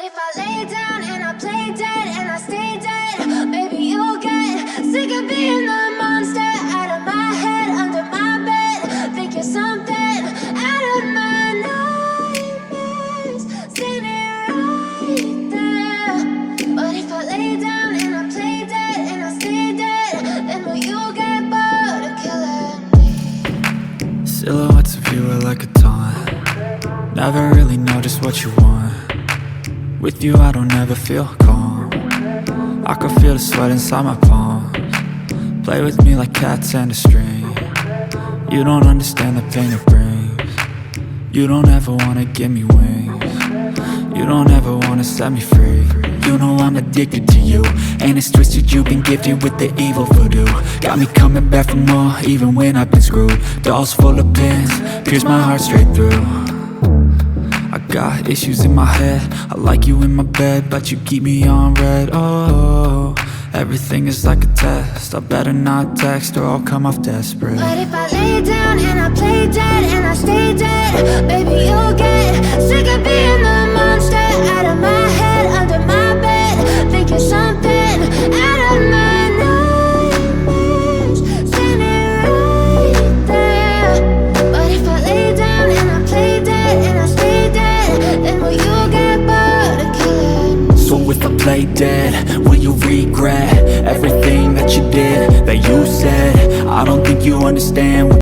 if I lay down and I play dead and I stay dead, maybe you'll get sick of being the monster out of my head, under my bed. Think you're something out of my nightmares, standing right there. But if I lay down and I play dead and I stay dead, then will you get bored of killing me? Silhouettes of you are like a taunt. Never really know just what you want. With you I don't ever feel calm. I can feel the sweat inside my palms. Play with me like cats and a string. You don't understand the pain it brings. You don't ever wanna give me wings. You don't ever wanna set me free. You know I'm addicted to you, and it's twisted, you've been gifted with the evil voodoo. Got me coming back for more, even when I've been screwed. Dolls full of pins, pierce my heart straight through. I got issues in my head, I like you in my bed, but you keep me on red. Oh, everything is like a test, I better not text or I'll come off desperate. But if I lay down and I play dead and I stay dead, baby you'll get sick of being the monster out of my head, under my bed. Think you're something out of my nightmares, standing right there. But if I lay down and I play dead and I stay dead, then will you get bored of killing me? So if I play dead, will you regret everything that you did, that you said? I don't think you understand